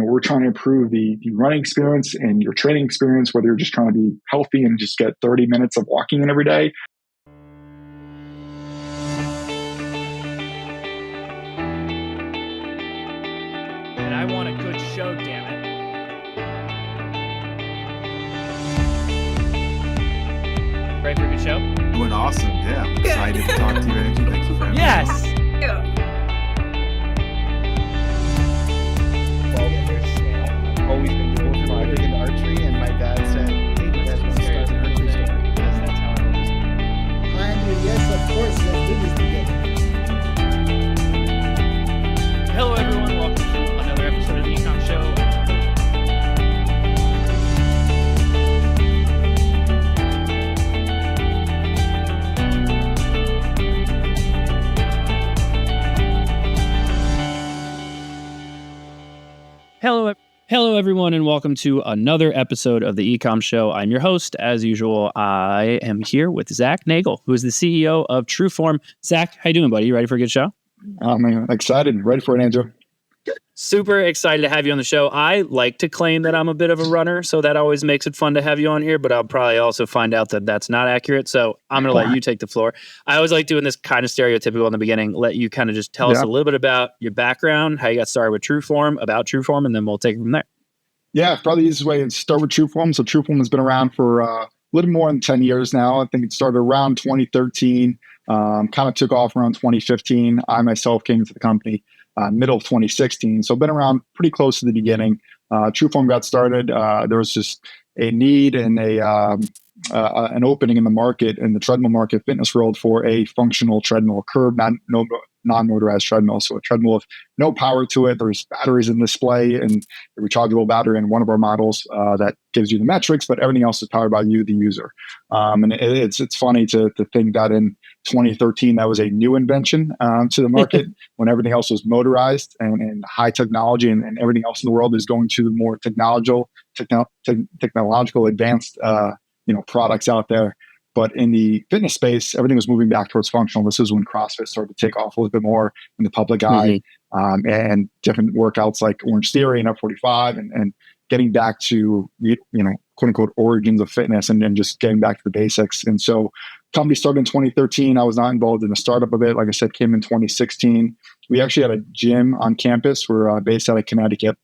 we're trying to improve the running experience and your training experience, whether you're just trying to be healthy and just get 30 minutes of walking in every day. And I want a good show, damn it. Ready for a good show? Doing awesome, yeah. I'm excited to talk to you, Angie. Thank you for having me. Yes! I've always been doing big into archery, and my dad said, hey, you guys want to start an archery store? Yes, that's how I always do. Yes, of course, let's do this together. Hello, everyone. Welcome to another episode of the Ecomm Show. Hello, everyone, and welcome to another episode of the Ecomm Show. I'm your host. As usual, I am here with Zack Nagle, who is the CEO of Trueform. Zack, how you doing, buddy? You ready for a good show? I'm excited. Ready for it, Andrew. Super excited to have you on the show. I like to claim that I'm a bit of a runner, so that always makes it fun to have you on here, but I'll probably also find out that that's not accurate, so I'm going to let you take the floor. I always like doing this kind of stereotypical in the beginning, let you kind of just tell us a little bit about your background, how you got started with Trueform, about Trueform, and then we'll take it from there. Yeah, probably the easiest way is start with Trueform. So Trueform has been around for a little more than 10 years now. I think it started around 2013, kind of took off around 2015. I myself came into the company middle of 2016. So been around pretty close to the beginning. Trueform got started. There was just a need and an opening in the market, in the treadmill market, fitness world, for a functional treadmill, curved, non-motorized treadmill. So a treadmill with no power to it. There's batteries in the display and a rechargeable battery in one of our models that gives you the metrics, but everything else is powered by you, the user. And it's funny to think that in 2013, that was a new invention to the market when everything else was motorized and high technology and everything else in the world is going to the more technological advanced products out there. But in the fitness space, everything was moving back towards functional. This is when CrossFit started to take off a little bit more in the public eye, and different workouts like Orange Theory and F45 and getting back to, quote unquote, origins of fitness and just getting back to the basics. And so company started in 2013. I was not involved in the startup of it. Like I said, came in 2016. We actually had a gym on campus. We're based out of Connecticut.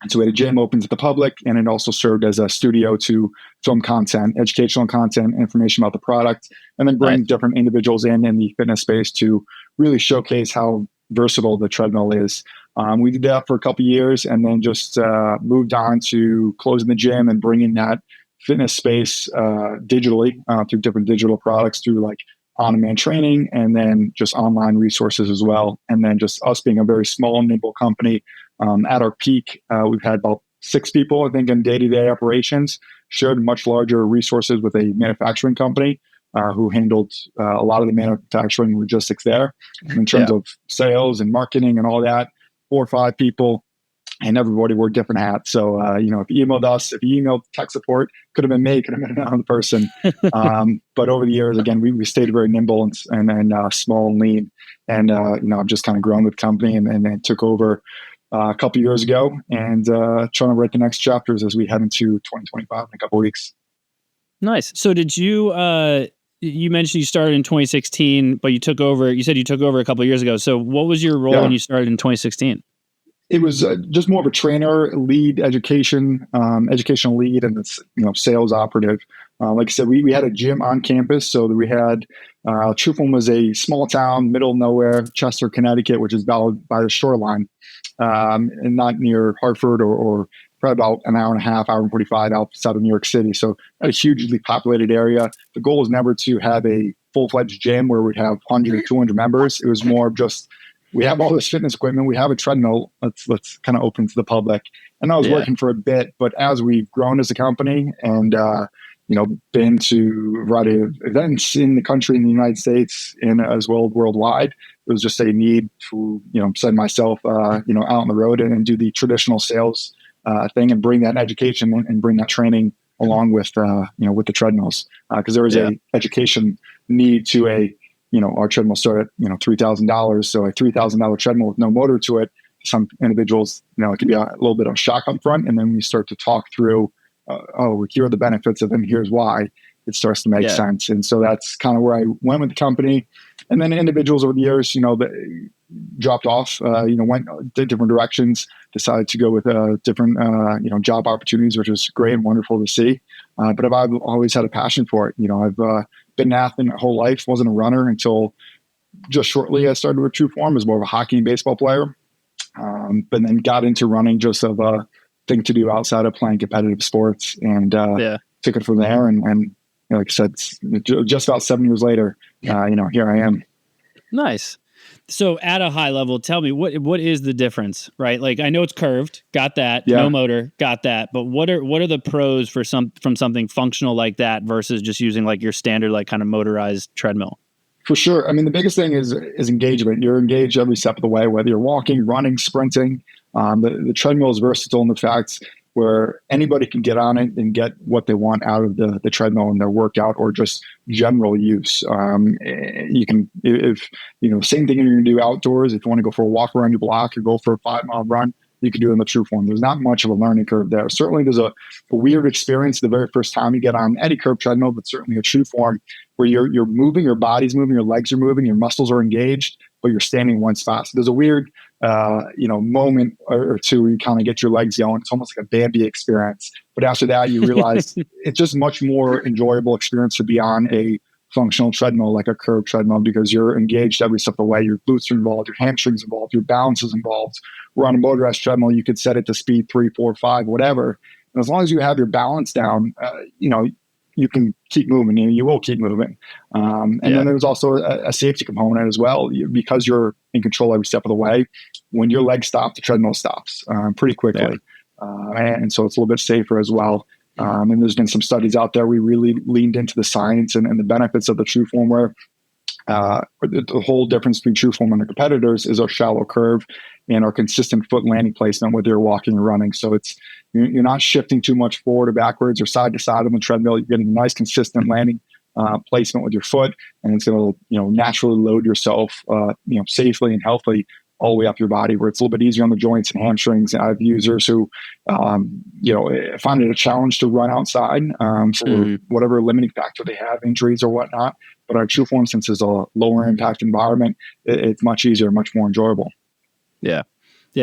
And so we had a gym open to the public, and it also served as a studio to film content, educational content, information about the product, and then bring different individuals in the fitness space to really showcase how versatile the treadmill is. We did that for a couple of years and then just moved on to closing the gym and bringing that fitness space digitally through different digital products, through like on-demand training and then just online resources as well. And then just us being a very small, nimble company. At our peak, we've had about 6 people, I think, in day-to-day operations, shared much larger resources with a manufacturing company who handled a lot of the manufacturing logistics there. And in terms of sales and marketing and all that, 4 or 5 people, and everybody wore different hats. So, if you emailed us, if you emailed tech support, could have been me, could have been another person. But over the years, again, we stayed very nimble and small and lean. And, I've just kind of grown with the company and took over a couple of years ago and trying to write the next chapters as we head into 2025 in a couple of weeks. Nice. So did you, you mentioned you started in 2016, but you said you took over a couple of years ago. So what was your role when you started in 2016? It was just more of a trainer, lead, educational lead, and sales operative. Like I said, we had a gym on campus, so that we had Trueform was a small town, middle of nowhere, Chester, Connecticut, which is by the shoreline, and not near Hartford or probably about an hour and a half, hour and 45 outside of New York City. So a hugely populated area. The goal was never to have a full-fledged gym where we'd have 100 or 200 members. It was more of just, we have all this fitness equipment. We have a treadmill. Let's kind of open to the public. And that was working for a bit. But as we've grown as a company and, been to a variety of events in the country, in the United States, and as well worldwide, it was just a need to, send myself, out on the road and do the traditional sales thing and bring that education and bring that training along with, with the treadmills. Because there was a education need to our treadmill started at, $3,000. So a $3,000 treadmill with no motor to it some individuals, it can be a little bit of shock up front. And then we start to talk through, here are the benefits of it, and here's why. It starts to make sense. And so that's kind of where I went with the company. And then individuals over the years, that dropped off, went different directions, decided to go with different, job opportunities, which was great and wonderful to see. But I've always had a passion for it. I've been an athlete my whole life, wasn't a runner until just shortly I started with Trueform as more of a hockey and baseball player. But then got into running just of a thing to do outside of playing competitive sports, and took it from there. And like I said, just about 7 years later, here I am. Nice. So at a high level, tell me what is the difference, right? Like I know it's curved, got that, no motor, got that. But what are the pros from something functional like that versus just using like your standard, like kind of motorized treadmill? For sure. I mean, the biggest thing is engagement. You're engaged every step of the way, whether you're walking, running, sprinting. The treadmill is versatile in the fact where anybody can get on it and get what they want out of the treadmill in their workout or just general use. You can, same thing you're going to do outdoors. If you want to go for a walk around your block or go for a 5-mile run, you can do it in the Trueform. There's not much of a learning curve there. Certainly there's a weird experience the very first time you get on any curve treadmill, but certainly a Trueform where you're moving, your body's moving, your legs are moving, your muscles are engaged, but you're standing in one spot. So there's a weird, moment or two where you kind of get your legs going. It's almost like a Bambi experience. But after that, you realize it's just much more enjoyable experience to be on a functional treadmill, like a curved treadmill, because you're engaged every step of the way. Your glutes are involved, your hamstrings involved, your balance is involved. We're on a motorized treadmill. You could set it to speed 3, 4, 5, whatever. And as long as you have your balance down, you can keep moving. You will keep moving. Then there's also a safety component as well, because you're in control every step of the way. When your legs stop, the treadmill stops pretty quickly. And so it's a little bit safer as well. And there's been some studies out there. We really leaned into the science and the benefits of the Trueform, where the whole difference between Trueform and the competitors is our shallow curve and our consistent foot landing placement, whether you're walking or running. So you're not shifting too much forward or backwards or side to side on the treadmill. You're getting a nice consistent landing placement with your foot, and it's going to naturally load yourself safely and healthily all the way up your body, where it's a little bit easier on the joints and hamstrings. I have users who find it a challenge to run outside for whatever limiting factor they have, injuries or whatnot. But our Trueform, since it's a lower impact environment, it's much easier, much more enjoyable. Yeah,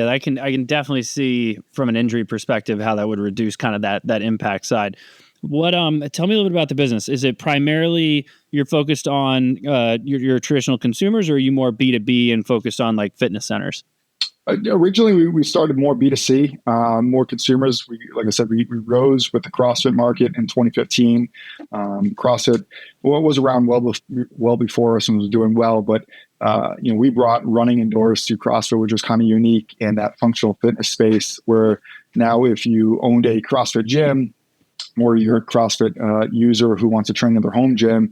I can definitely see from an injury perspective how that would reduce kind of that impact side. What tell me a little bit about the business. Is it primarily you're focused on your traditional consumers, or are you more B2B and focused on like fitness centers? Originally, we started more B2C, more consumers. Like I said, we rose with the CrossFit market in 2015. CrossFit was around well before us and was doing well, but we brought running indoors to CrossFit, which was kind of unique in that functional fitness space, where now if you owned a CrossFit gym or you're a CrossFit user who wants to train in their home gym,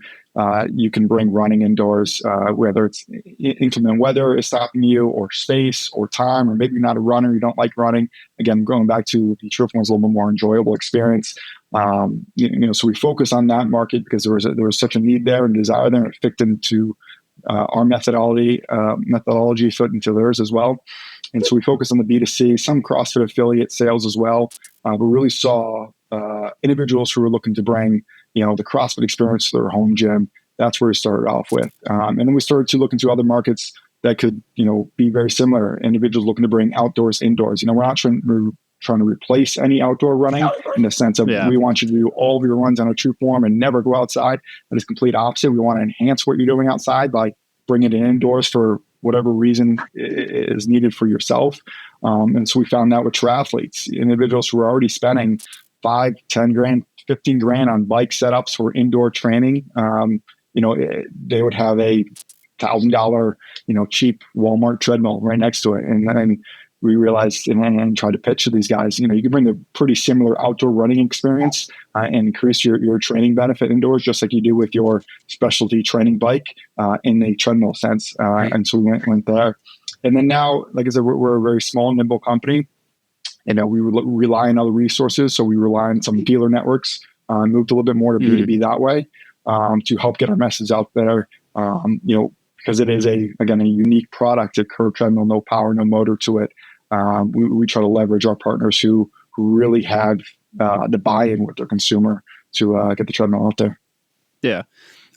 you can bring running indoors, whether it's inclement weather is stopping you, or space, or time, or maybe you're not a runner, you don't like running. Again, going back to the Trueform was a little bit more enjoyable experience. So we focus on that market because there was such a need there and desire there, and it fit into our methodology fit into theirs as well. And so we focus on the B2C, some CrossFit affiliate sales as well. We really saw individuals who were looking to bring, the CrossFit experience to their home gym. That's where we started off with. And then we started to look into other markets that could, be very similar. Individuals looking to bring outdoors, indoors. We're not trying to replace any outdoor running in the sense of we want you to do all of your runs on a Trueform and never go outside. That is complete opposite. We want to enhance what you're doing outside by bringing it indoors for whatever reason is needed for yourself. And so we found that with triathletes, individuals who are already spending $5, $10 grand, $15 grand on bike setups for indoor training. They would have a $1,000, cheap Walmart treadmill right next to it. And then we realized and tried to pitch to these guys, you can bring a pretty similar outdoor running experience and increase your training benefit indoors, just like you do with your specialty training bike in a treadmill sense. And so we went there. And then now, like I said, we're a very small, nimble company. We rely on other resources. So we rely on some dealer networks, moved a little bit more to B2B that way to help get our message out there, because it is a unique product, a curved treadmill, no power, no motor to it. we try to leverage our partners who really have the buy-in with their consumer to get the treadmill out there. Yeah.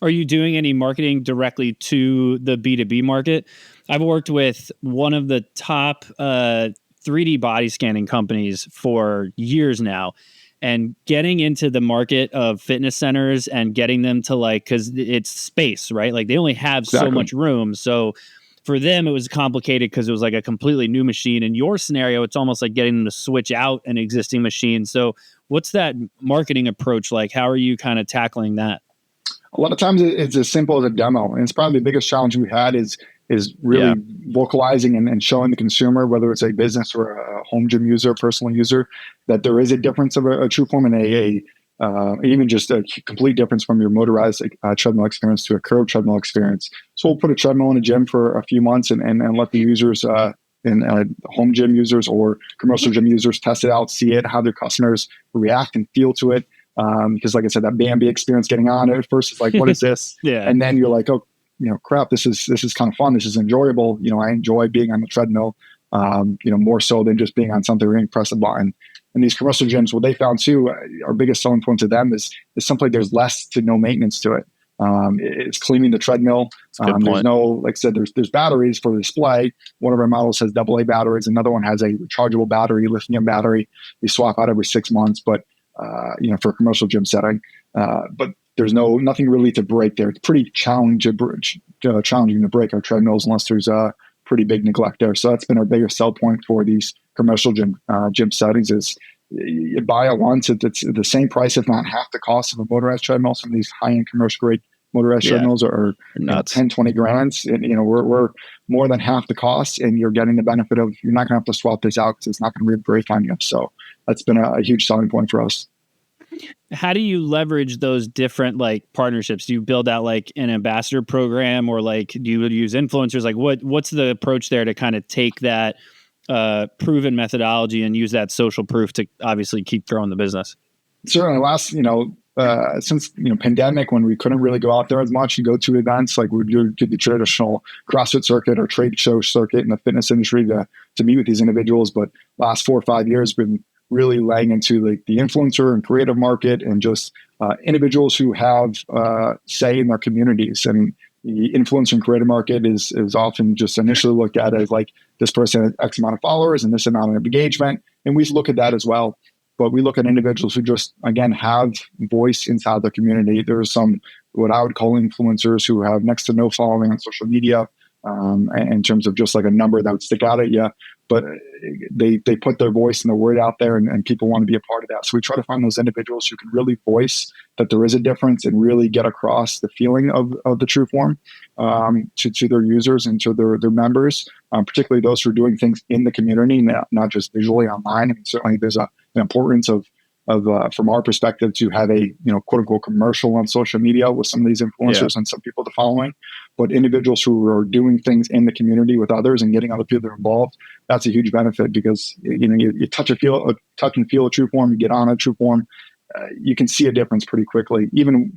Are you doing any marketing directly to the B2B market? I've worked with one of the top 3D body scanning companies for years now, and getting into the market of fitness centers and getting them to because it's space, right? Like they only have so much room. So for them, it was complicated because it was like a completely new machine. In your scenario, it's almost like getting them to switch out an existing machine. So what's that marketing approach like? How are you kind of tackling that? A lot of times it's as simple as a demo. And it's probably the biggest challenge we had is really vocalizing and showing the consumer, whether it's a business or a home gym user, personal user, that there is a difference of a Trueform and even just a complete difference from your motorized treadmill experience to a curved treadmill experience. So we'll put a treadmill in a gym for a few months and let the users home gym users or commercial gym users test it out, see it, how their customers react and feel to it. Because like I said, that Bambi experience getting on it at first is like, what is this? And then you're like, oh, crap, this is kind of fun. This is enjoyable. I enjoy being on the treadmill, more so than just being on something where you press a button. And these commercial gyms, what they found too, our biggest selling point to them is simply there's less to no maintenance to it. It's cleaning the treadmill. There's no, like I said, there's batteries for the display. One of our models has AA batteries. Another one has a rechargeable battery, lithium battery. You swap out every 6 months, but for a commercial gym setting. But there's nothing really to break there. It's pretty challenging to break our treadmills unless there's a pretty big neglect there. So that's been our biggest sell point for these commercial gym settings is you buy it once, it's the same price, if not half the cost of a motorized treadmill. Some of these high-end commercial grade motorized treadmills are 10, 20 grand. And, we're more than half the cost, and you're getting the benefit of, you're not going to have to swap this out because it's not going to re-break on you. So that's been a huge selling point for us. How do you leverage those different partnerships? Do you build out an ambassador program, or do you use influencers? What's the approach there to kind of take that proven methodology and use that social proof to obviously keep growing the business? Certainly last, since pandemic, when we couldn't really go out there as much and go to events, like we do the traditional CrossFit circuit or trade show circuit in the fitness industry to meet with these individuals. But last 4 or 5 years, been really laying into the influencer and creative market and just individuals who have say in their communities. And the influencer and creative market is often just initially looked at as this person has X amount of followers and this amount of engagement. And we look at that as well. But we look at individuals who just, again, have voice inside the community. There's some, what I would call influencers who have next to no following on social media in terms of just a number that would stick out at you. But they put their voice and their word out there, and people want to be a part of that. So we try to find those individuals who can really voice that there is a difference and really get across the feeling of the Trueform to their users and to their members, particularly those who are doing things in the community, not just visually online. I mean, certainly there's an importance of from our perspective to have a quote unquote commercial on social media with some of these influencers and some people following, but individuals who are doing things in the community with others and getting other people involved, that's a huge benefit because you touch and feel a Trueform, you get on a Trueform, you can see a difference pretty quickly, even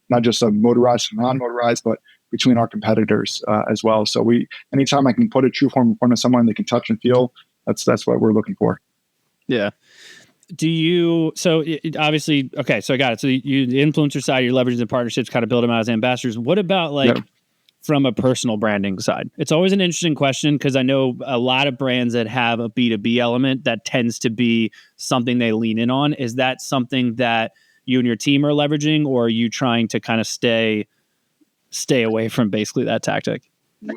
not just a motorized and non-motorized, but between our competitors as well. So anytime I can put a Trueform in front of someone they can touch and feel, that's what we're looking for. Yeah. Obviously, okay, so I got it. So the influencer side, you're leveraging the partnerships, kind of build them out as ambassadors. What about from a personal branding side? It's always an interesting question because I know a lot of brands that have a B2B element that tends to be something they lean in on. Is that something that you and your team are leveraging, or are you trying to kind of stay away from basically that tactic?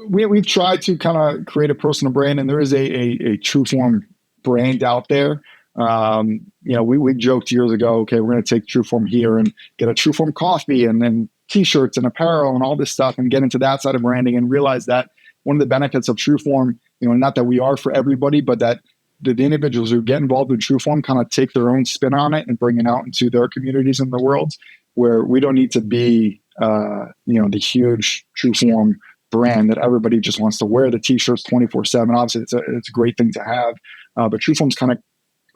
We've tried to kind of create a personal brand, and there is a Trueform brand out there. We joked years ago, okay, we're going to take Trueform here and get a Trueform coffee and then t-shirts and apparel and all this stuff and get into that side of branding and realize that one of the benefits of Trueform, not that we are for everybody, but that the individuals who get involved in Trueform kind of take their own spin on it and bring it out into their communities in the world, where we don't need to be, the huge Trueform brand that everybody just wants to wear the t-shirts 24/7. Obviously it's a great thing to have, but Trueform's kind of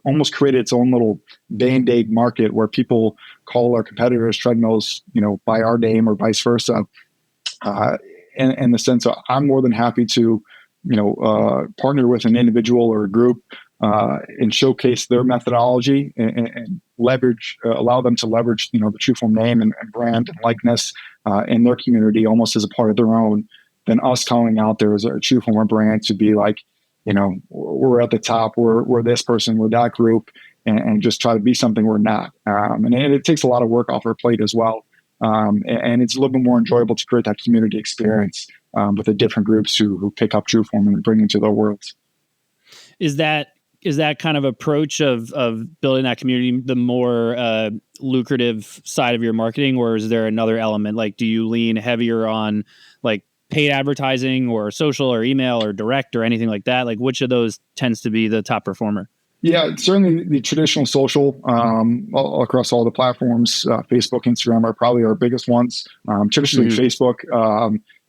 almost created its own little Band-Aid market where people call our competitors treadmills, by our name or vice versa. In the sense of I'm more than happy to partner with an individual or a group and showcase their methodology and leverage, allow them to leverage, the Trueform name and brand and likeness in their community almost as a part of their own, than us calling out there as a Trueform brand to be like, we're at the top, we're this person, we're that group, and just try to be something we're not. And it takes a lot of work off our plate as well. And it's a little bit more enjoyable to create that community experience with the different groups who pick up Trueform and bring into their worlds. Is that kind of approach of building that community the more lucrative side of your marketing, or is there another element? Like, do you lean heavier on like paid advertising or social or email or direct or anything like that? Like, which of those tends to be the top performer? Yeah, certainly the traditional social all across all the platforms. Facebook, Instagram are probably our biggest ones. Traditionally, Facebook,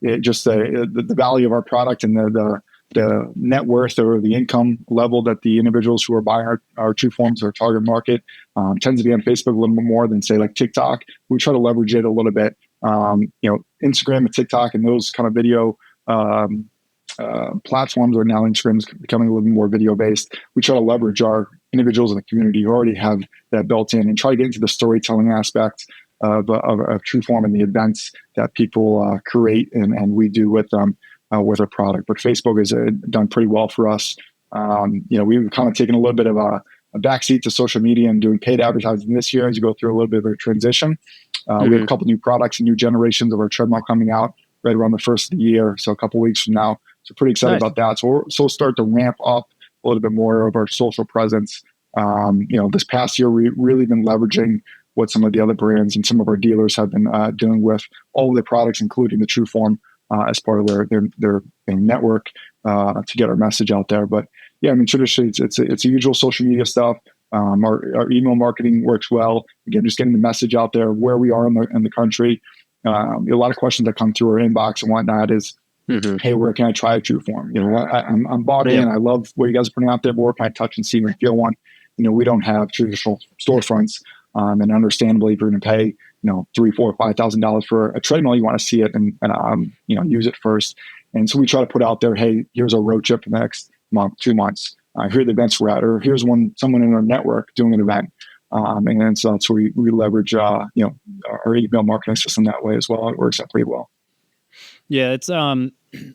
the value of our product and the net worth or the income level that the individuals who are buying our Trueforms, our target market, tends to be on Facebook a little bit more than, say, like TikTok. We try to leverage it a little bit. Instagram and TikTok and those kind of video platforms, or now Instagram's becoming a little more video based. We try to leverage our individuals in the community who already have that built in and try to get into the storytelling aspect of Trueform and the events that people create and we do with them with our product. But Facebook has done pretty well for us. We've kind of taken a little bit of a backseat to social media and doing paid advertising this year as you go through a little bit of a transition. We have a couple new products and new generations of our treadmill coming out right around the first of the year, so a couple weeks from now. So pretty excited about that. So we'll start to ramp up a little bit more of our social presence. This past year, we've really been leveraging what some of the other brands and some of our dealers have been doing with all of their products, including the Trueform, as part of their network to get our message out there. But yeah, traditionally it's the usual social media stuff. Our email marketing works well. Again, just getting the message out there where we are in the country. A lot of questions that come through our inbox and whatnot is, hey, where can I try a Trueform? I'm bought in. I love what you guys are putting out there, but where can I touch and see and feel one? We don't have traditional storefronts, and understandably, if you're going to pay, $3,000, $4,000, $5,000 for a treadmill, you want to see it and use it first. And so we try to put out there, hey, here's a road trip for the next month, 2 months. Here are the events we're at, or here's someone in our network doing an event. And so that's where we leverage, our email marketing system that way as well. It works out pretty well. Yeah, it's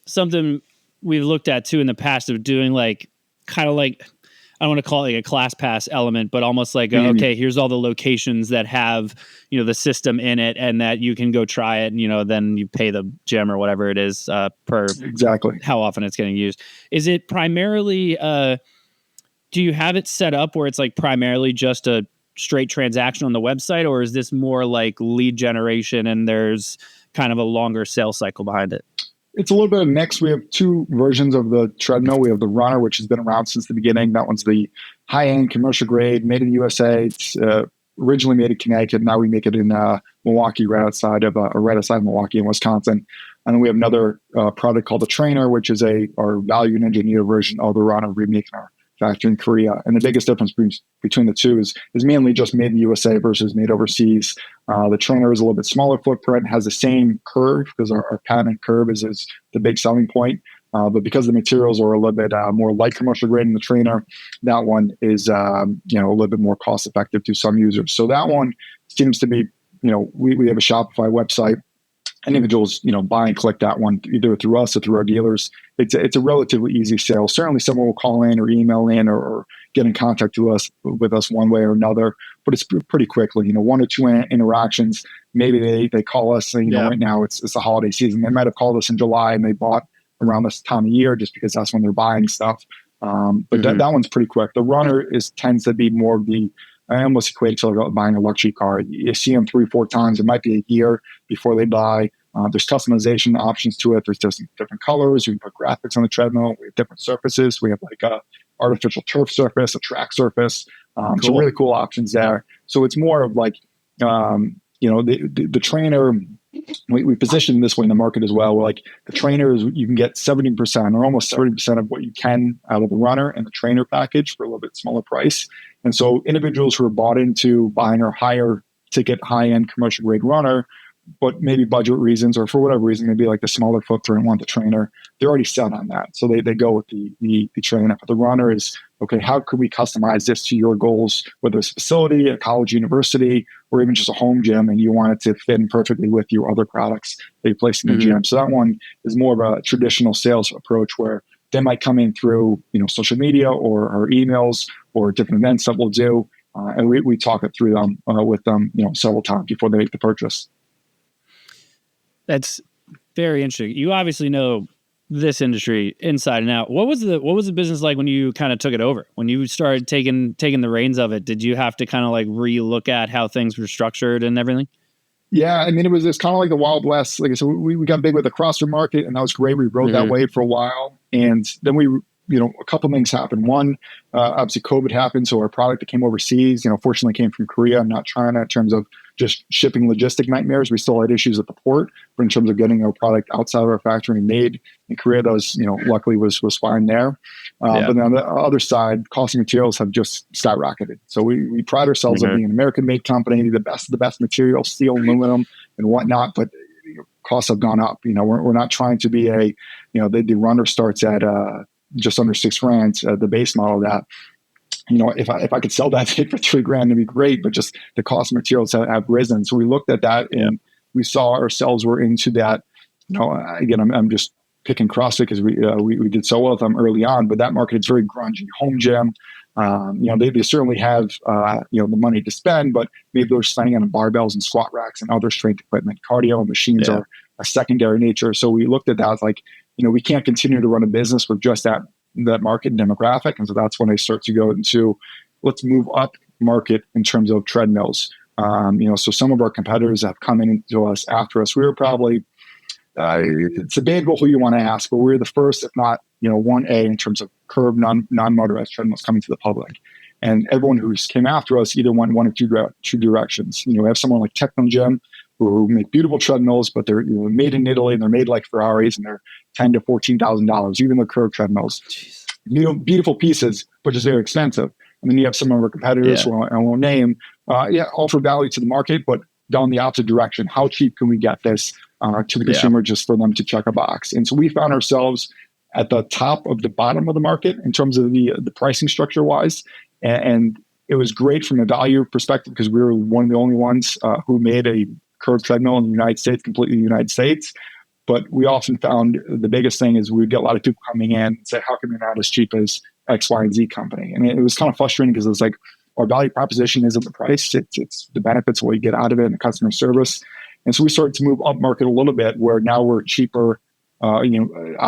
something we've looked at too in the past of doing like kind of like, I don't want to call it like a class pass element, but almost like, okay, here's all the locations that have, the system in it and that you can go try it. And, then you pay the gym or whatever it is per exactly how often it's getting used. Is it primarily, do you have it set up where it's like primarily just a straight transaction on the website, or is this more like lead generation and there's kind of a longer sales cycle behind it? It's a little bit of a mix. We have two versions of the treadmill. We have the Runner, which has been around since the beginning. That one's the high-end commercial grade, made in the USA. It's originally made in Connecticut. Now we make it in Milwaukee, right outside of Milwaukee in Wisconsin. And then we have another product called the Trainer, which is our value and engineer version of the Runner, remaking our factory in Korea. And the biggest difference between the two is mainly just made in the USA versus made overseas. The Trainer is a little bit smaller footprint, has the same curve because our patent curve is the big selling point. But because the materials are a little bit more light commercial grade in the Trainer, that one is a little bit more cost effective to some users. So that one seems to be, we have a Shopify website. Individuals, buy and click that one either through us or through our dealers. It's a relatively easy sale. Certainly, someone will call in or email in or get in contact with us one way or another. But it's pretty quickly. 1 or 2 interactions. Maybe they call us. Right now it's the holiday season. They might have called us in July and they bought around this time of year just because that's when they're buying stuff. But that one's pretty quick. The Runner tends to be more of the. I almost equate it to like buying a luxury car. You see them 3-4 times. It might be a year before they buy. There's customization options to it. There's just different colors. We can put graphics on the treadmill. We have different surfaces. We have like a artificial turf surface, a track surface. Cool. So really cool options there. So it's more of like, the Trainer. We position this way in the market as well. Where like the Trainer is, you can get 70% or almost 70% of what you can out of the Runner and the Trainer package for a little bit smaller price. And so individuals who are bought into buying our higher ticket, high-end commercial grade Runner but maybe budget reasons or for whatever reason, maybe like the smaller footprint want the trainer, they're already set on that. So they go with the trainer. But the runner is, okay, how could we customize this to your goals, whether it's a facility, a college, university, or even just a home gym, and you want it to fit in perfectly with your other products that you place in the gym. So that one is more of a traditional sales approach where they might come in through, social media or emails or different events that we'll do. And we talk it through them with them, several times before they make the purchase. That's very interesting. You obviously know this industry inside and out. What was the business like when you kind of took it over? When you started taking the reins of it, did you have to kind of like re-look at how things were structured and everything? Yeah, I mean, it's kind of like the Wild West. Like I said, we got big with the CrossFit market, and that was great. We rode that wave for a while, and then a couple things happened. One, obviously COVID happened, so our product that came overseas, fortunately came from Korea, not China, in terms of just shipping logistic nightmares. We still had issues at the port, but in terms of getting our product outside of our factory and made in Korea, that was, luckily was fine there. But then on the other side, cost of materials have just skyrocketed. So we pride ourselves on being an American-made company, the best of the best materials, steel, aluminum, and whatnot, but costs have gone up. We're not trying to be the runner starts at just under $6,000, the base model of that. If I could sell that thing for $3,000, it'd be great, but just the cost of materials have risen. So we looked at that and we saw ourselves were into that. Again, I'm just picking CrossFit because we did so well with them early on, but that market is very grungy, home gym. They certainly have the money to spend, but maybe they're spending on barbells and squat racks and other strength equipment. Cardio and machines are a secondary nature. So we looked at that as like, we can't continue to run a business with just that market and demographic. And so that's when I start to go into, let's move up market in terms of treadmills. So some of our competitors have come into us after us. We were probably, it's debatable who you want to ask, but we're the first, if not, 1A in terms of curved non-motorized treadmills coming to the public. And everyone who came after us either went one of two directions. We have someone like Technogym who make beautiful treadmills, but they're made in Italy and they're made like Ferraris and they're $10,000 to $14,000, even the curved treadmills. Beautiful pieces, but just very expensive. And then you have some of our competitors who I won't name, offer value to the market, but down the opposite direction. How cheap can we get this to the consumer just for them to check a box? And so we found ourselves at the top of the bottom of the market in terms of the pricing structure wise. And it was great from a value perspective because we were one of the only ones who made a curved treadmill in the United States, completely United States. But we often found the biggest thing is we would get a lot of people coming in and say, how come you're not as cheap as X, Y, and Z company? And it was kind of frustrating because it was like, our value proposition isn't the price, it's the benefits, what you get out of it, and the customer service. And so we started to move up market a little bit where now we're cheaper. I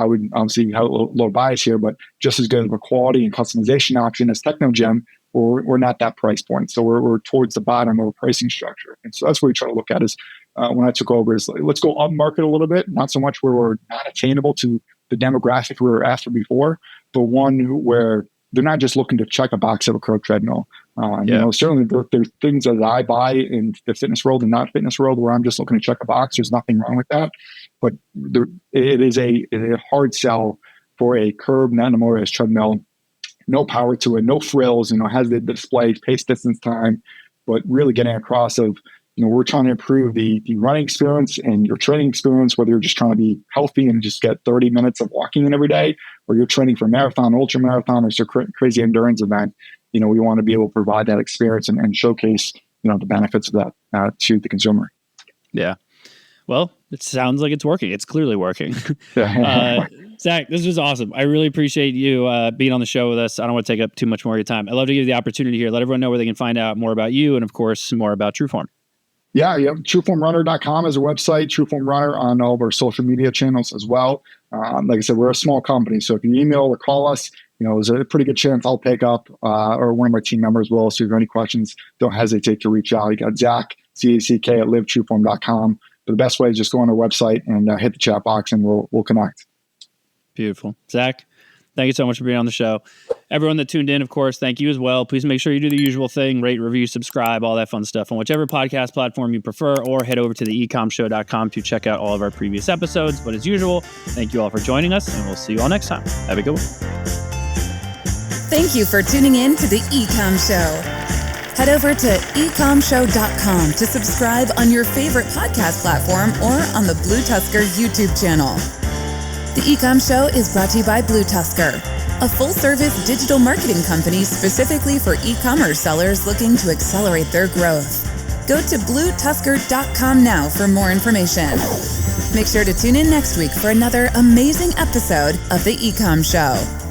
would obviously have a little bias here, but just as good of a quality and customization option as Technogym, we're not that price point. So we're towards the bottom of a pricing structure. And so that's what we try to look at is when I took over is like, let's go up market a little bit, not so much where we're not attainable to the demographic we were after before, but one where they're not just looking to check a box of a curved treadmill. Certainly there's things that I buy in the fitness world and not fitness world where I'm just looking to check a box. There's nothing wrong with that. But it is a hard sell for a curved non-motorized treadmill. No power to it, no frills, has the display, pace, distance, time, but really getting across of, we're trying to improve the running experience and your training experience, whether you're just trying to be healthy and just get 30 minutes of walking in every day, or you're training for a marathon, ultra marathon, or some crazy endurance event. We want to be able to provide that experience and showcase, the benefits of that to the consumer. Yeah. Well, it sounds like it's working. It's clearly working. Zack, this was awesome. I really appreciate you being on the show with us. I don't want to take up too much more of your time. I'd love to give you the opportunity here. Let everyone know where they can find out more about you and, of course, more about Trueform. Yeah. Trueformrunner.com is a website. Trueform Runner on all of our social media channels as well. Like I said, we're a small company. So if you email or call us, there's a pretty good chance I'll pick up or one of my team members will. So if you have any questions, don't hesitate to reach out. You got Zack, Zack at livetrueform.com. But the best way is just go on our website and hit the chat box and we'll connect. Beautiful. Zack, thank you so much for being on the show. Everyone that tuned in, of course, thank you as well. Please make sure you do the usual thing, rate, review, subscribe, all that fun stuff on whichever podcast platform you prefer, or head over to the ecommshow.com to check out all of our previous episodes. But as usual, thank you all for joining us, and we'll see you all next time. Have a good one. Thank you for tuning in to the Ecomm Show. Head over to ecommshow.com to subscribe on your favorite podcast platform or on the BlueTuskr YouTube channel. The Ecomm Show is brought to you by BlueTuskr, a full-service digital marketing company specifically for e-commerce sellers looking to accelerate their growth. Go to BlueTuskr.com now for more information. Make sure to tune in next week for another amazing episode of The Ecomm Show.